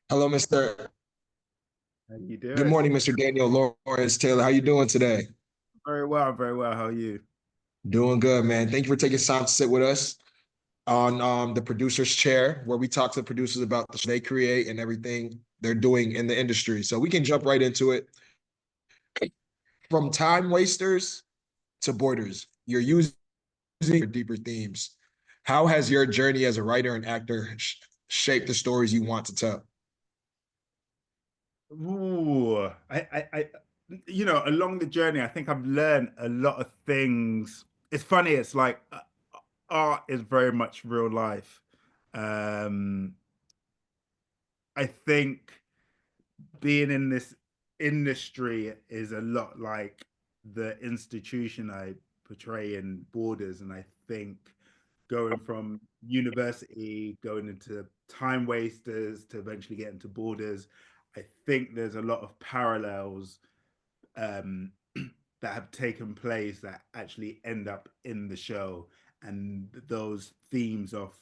Hello, Mr. How you Good doing? morning, Mr. Daniel Lawrence Taylor. How you doing today? Very well, very well. How are you? Doing good, man. Thank you for taking time to sit with us on the producer's chair, where we talk to the producers about the show they create and everything they're doing in the industry. So we can jump right into it. From time wasters to borders, you're using deeper themes. How has your journey as a writer and actor shaped the stories you want to tell? Ooh, along the journey, I think I've learned a lot of things. It's funny. It's like art is very much real life. Um, I think being in this industry is a lot like the institution I portray in Borders, and I think going from university, going into time wasters to eventually get into Borders, I think there's a lot of parallels um, that have taken place that actually end up in the show, and those themes of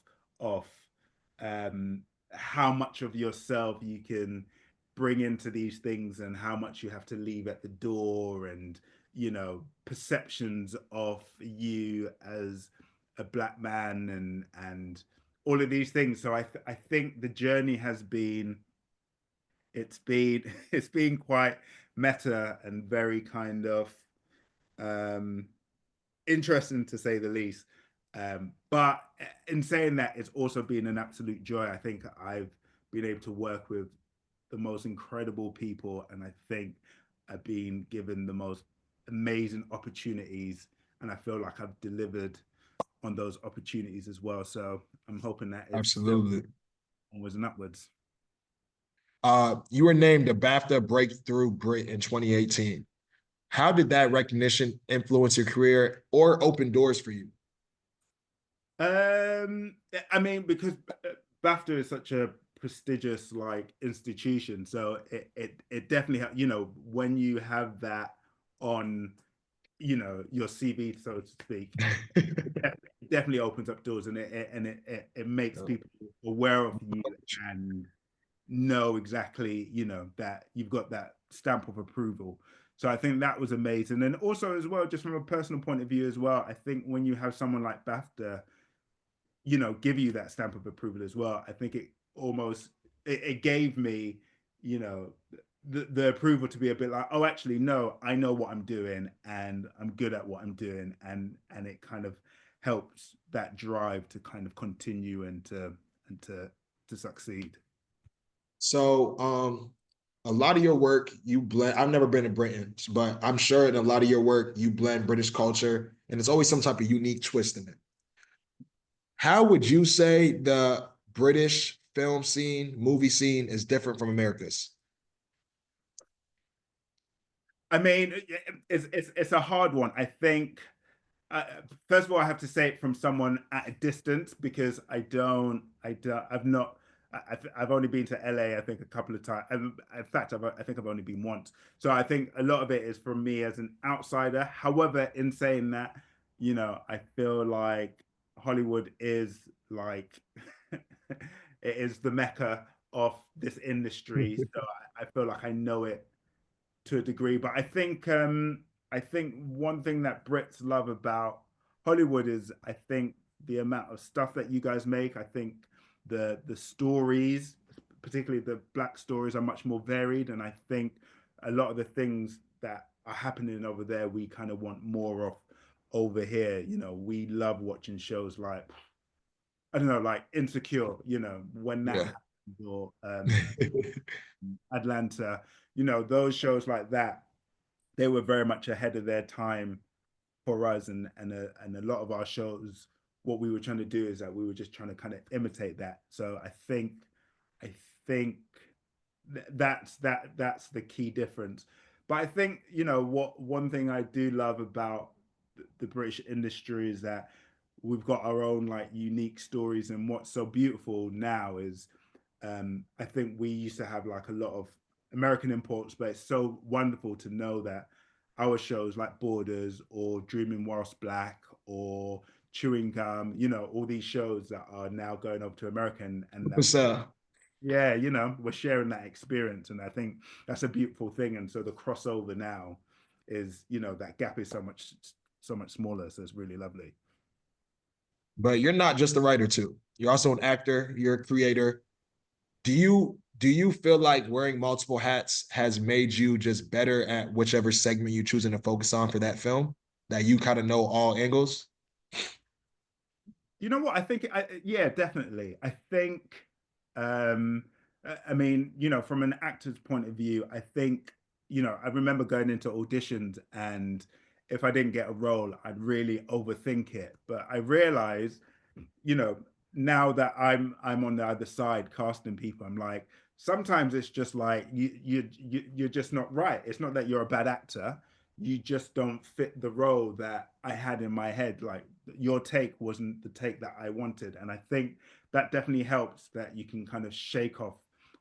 um, how much of yourself you can bring into these things and how much you have to leave at the door, and perceptions of you as a black man, and all of these things. So I think the journey has been, it's been it's been quite meta and very kind of um interesting, to say the least. But in saying that, it's also been an absolute joy. I think I've been able to work with the most incredible people, and I think I've been given the most amazing opportunities, and I feel like I've delivered on those opportunities as well. So I'm hoping that it's still Absolutely. onwards and upwards. You were named a BAFTA Breakthrough Brit in 2018. How did that recognition influence your career or open doors for you? I mean, because BAFTA is such a prestigious like institution, so it definitely when you have that on your CV, so to speak, it definitely opens up doors, and it makes people aware of you and know exactly that you've got that stamp of approval. So I think that was amazing, and also as well, just from a personal point of view as well, I think when you have someone like BAFTA give you that stamp of approval as well, I think it almost it gave me you know the approval to be a bit like, oh, actually no, I know what I'm doing and I'm good at what I'm doing, and it kind of helps that drive to kind of continue and to succeed. So, a lot of your work you blend. I've never been to Britain, but I'm sure in a lot of your work you blend British culture, and it's always some type of unique twist in it. How would you say the British film scene, movie scene is different from America's? I mean, it's a hard one. I think uh, first of all, I have to say it from someone at a distance, because I've not. I've only been to LA, I think, a couple of times. In fact, I think I've only been once. So I think a lot of it is from me as an outsider. However, in saying that, I feel like Hollywood is like it is the mecca of this industry. So I feel like I know it to a degree. But I think one thing that Brits love about Hollywood is, I think, the amount of stuff that you guys make. I think the stories, particularly the black stories, are much more varied, and I think a lot of the things that are happening over there we kind of want more of over here. We love watching shows like, I don't know, like Insecure, when that Yeah. happens, or Atlanta, those shows like that, they were very much ahead of their time for us, and a lot of our shows, what we were trying to do is that we were just trying to kind of imitate that. So I think that's the key difference. But I think what one thing I do love about the British industry is that we've got our own like unique stories, and what's so beautiful now is, I think we used to have like a lot of American imports, but it's so wonderful to know that our shows like Borders or Dreaming Whilst Black or Chewing Gum, all these shows that are now going over to America, and that What's up? Yeah, we're sharing that experience, and I think that's a beautiful thing. And so the crossover now is, that gap is so much smaller. So it's really lovely. But you're not just a writer too. You're also an actor. You're a creator. Do you feel like wearing multiple hats has made you just better at whichever segment you're choosing to focus on for that film? That you kind of know all angles? You know what? I think, yeah, definitely. I think, I mean, from an actor's point of view, I think, I remember going into auditions, and if I didn't get a role, I'd really overthink it. But I realized, you know, now that I'm on the other side casting people, I'm like, sometimes it's just like you're just not right. It's not that you're a bad actor. You just don't fit the role that I had in my head. Like, your take wasn't the take that I wanted. And I think that definitely helps, that you can kind of shake off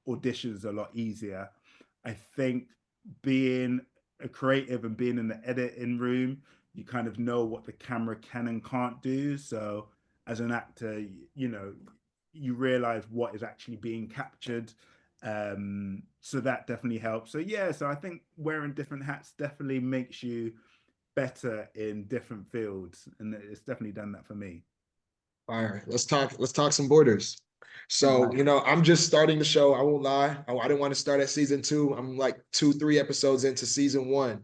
auditions a lot easier. I think being a creative and being in the editing room, you kind of know what the camera can and can't do. So as an actor, you realize what is actually being captured. So that definitely helps. So yeah, so I think wearing different hats definitely makes you better in different fields, and it's definitely done that for me. All right, let's talk some borders. So, Nice. I'm just starting the show. I won't lie. I didn't want to start at season two. I'm like 2, 3 episodes into season one.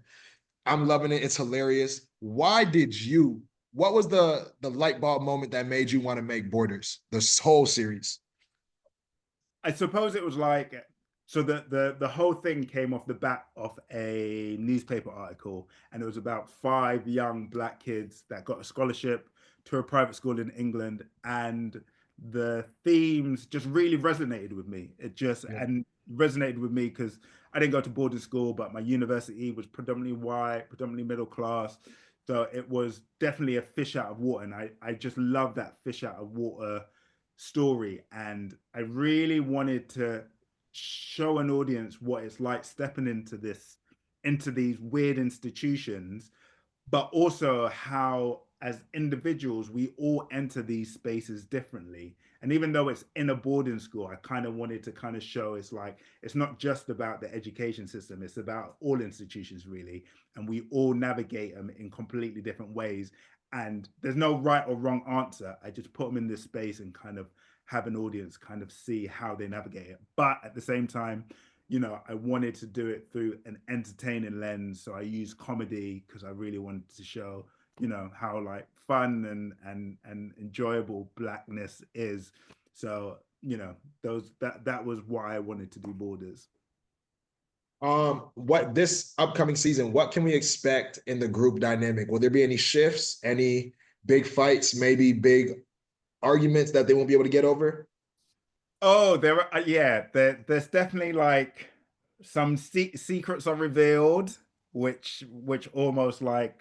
I'm loving it. It's hilarious. What was the light bulb moment that made you want to make Borders, this whole series? I suppose it was like, so the whole thing came off the back of a newspaper article, and it was about 5 young black kids that got a scholarship to a private school in England, and the themes just really resonated with me. It just Yeah. and resonated with me because I didn't go to boarding school, but my university was predominantly white, predominantly middle class. So it was definitely a fish out of water, and I just love that fish out of water story. And I really wanted to show an audience what it's like stepping into these weird institutions, but also how as individuals we all enter these spaces differently. And even though it's in a boarding school, I kind of wanted to kind of show it's like it's not just about the education system, it's about all institutions really, and we all navigate them in completely different ways. And there's no right or wrong answer. I just put them in this space and kind of have an audience kind of see how they navigate it. But at the same time, I wanted to do it through an entertaining lens. So I used comedy because I really wanted to show, how like fun and enjoyable blackness is. So, that was why I wanted to do Borders. What this upcoming season, what can we expect in the group dynamic? Will there be any shifts, any big fights, maybe big arguments that they won't be able to get over? Oh, there's definitely like some secrets are revealed, which almost like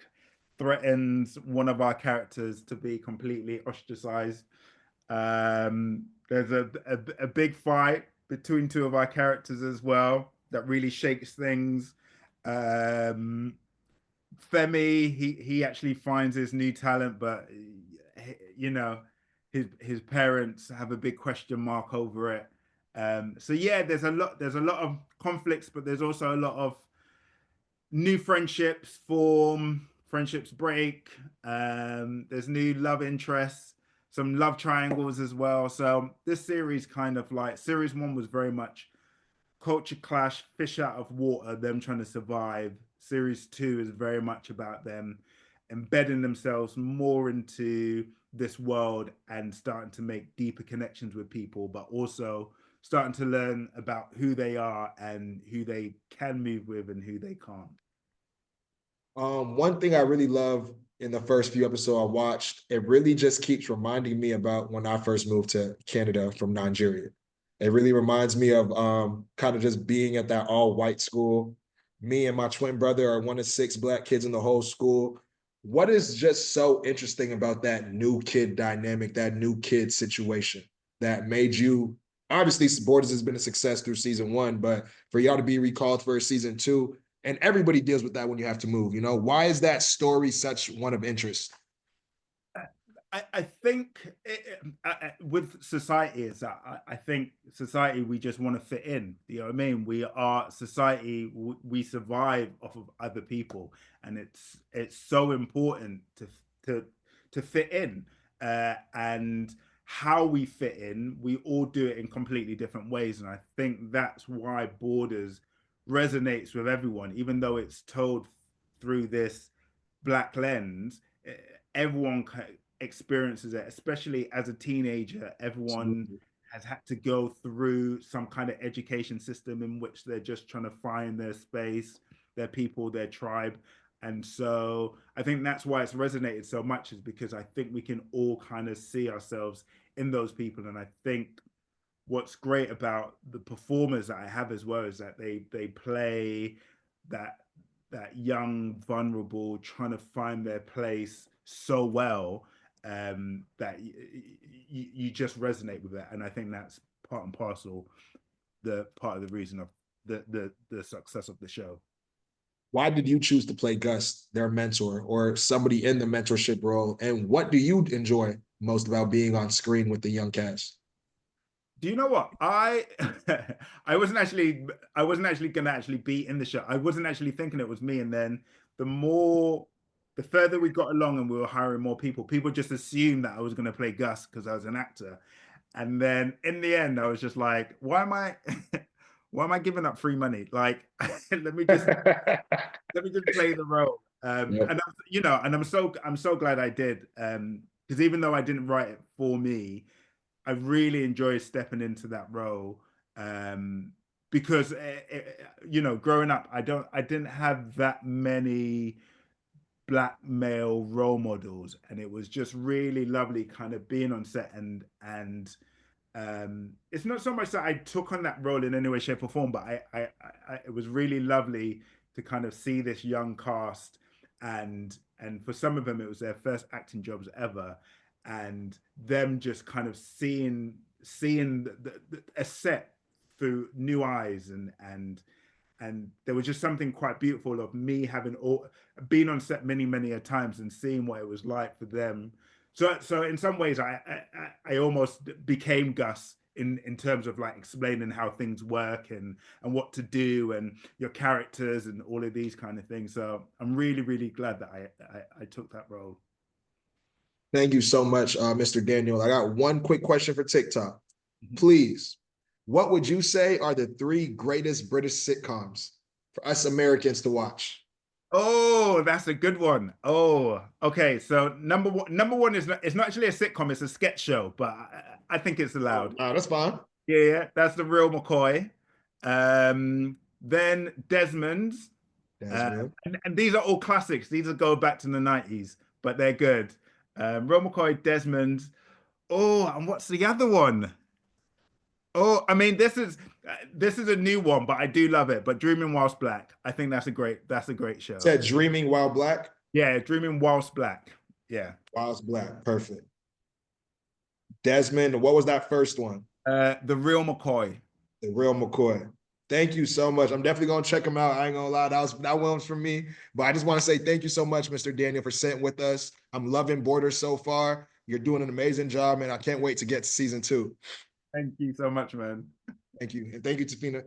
threatens one of our characters to be completely ostracized. There's a big fight between two of our characters as well that really shakes things. Um, Femi, he actually finds his new talent, but you know, his parents have a big question mark over it. So yeah, there's a lot of conflicts, but there's also a lot of new friendships form, friendships break. There's new love interests, some love triangles as well. So this series kind of like series one was very much culture clash, fish out of water, them trying to survive. Series two is very much about them embedding themselves more into this world and starting to make deeper connections with people, but also starting to learn about who they are and who they can move with and who they can't. One thing I really love in the first few episodes I watched, it really just keeps reminding me about when I first moved to Canada from Nigeria. It really reminds me of kind of just being at that all white school. Me and my twin brother are one of 6 black kids in the whole school. What is just so interesting about that new kid dynamic, that new kid situation that made you obviously Borders has been a success through season one, but for y'all to be recalled for season two, and everybody deals with that when you have to move. Why is that story such one of interest? I think with society, is that I think society, we just want to fit in. You know what I mean? We are society. We survive off of other people, and it's so important to to fit in. And how we fit in, we all do it in completely different ways, and I think that's why Borders resonates with everyone, even though it's told through this black lens. Everyone experiences it, especially as a teenager. Everyone Absolutely. has had to go through some kind of education system in which they're just trying to find their space, their people, their tribe. And so I think that's why it's resonated so much, is because I think we can all kind of see ourselves in those people. And I think what's great about the performers that I have as well is that they play that young, vulnerable, trying to find their place so well, that you just resonate with it. And I think that's part and parcel, the part of the reason of the success of the show. Why did you choose to play Gus, their mentor, or somebody in the mentorship role? And what do you enjoy most about being on screen with the young cast? Do you know what? I wasn't actually gonna actually be in the show. I wasn't actually thinking it was me. And then the more the further we got along and we were hiring more people, people just assumed that I was gonna play Gus because I was an actor. And then in the end, I was just like, why am I why am I giving up free money? Like, let me just play the role. Yep. And you know, and I'm so glad I did. Because even though I didn't write it for me, I really enjoyed stepping into that role. Because you know, growing up, I didn't have that many black male role models, and it was just really lovely kind of being on set. And it's not so much that I took on that role in any way, shape, or form, but it was really lovely to kind of see this young cast, and for some of them, it was their first acting jobs ever, and them just kind of seeing a set through new eyes, and there was just something quite beautiful of me having been on set many a times and seeing what it was like for them. So in some ways, I almost became Gus in terms of like explaining how things work, and what to do, and your characters and all of these kind of things. So I'm really glad that I took that role. Thank you so much, Mr. Daniel. I got one quick question for TikTok. Mhm. Please, what would you say are the three greatest British sitcoms for us Americans to watch? Oh, that's a good one. Oh, okay. So number one is not, it's not actually a sitcom, it's a sketch show, but I think it's Oh, allowed. no, that's fine. Yeah, that's the real McCoy. Then Desmond's, Desmond. and these are all classics. These are go back to the 90s, but they're good. Real McCoy, Desmond. Oh, and what's the other one? Oh, I mean, this is a new one, but I do love it. But Dreaming Whilst Black, I think that's a great show. Said Dreaming While Black. Yeah, Dreaming Whilst Black. Yeah. Whilst Black. Perfect. Desmond, what was that first one? The Real McCoy. The Real McCoy. Thank you so much. I'm definitely gonna check them out. I ain't gonna lie, that one was from me. But I just want to say thank you so much, Mr. Daniel, for sitting with us. I'm loving Borders so far. You're doing an amazing job, and I can't wait to get to season 2. Thank you so much, man. Thank you. And thank you, Tafina.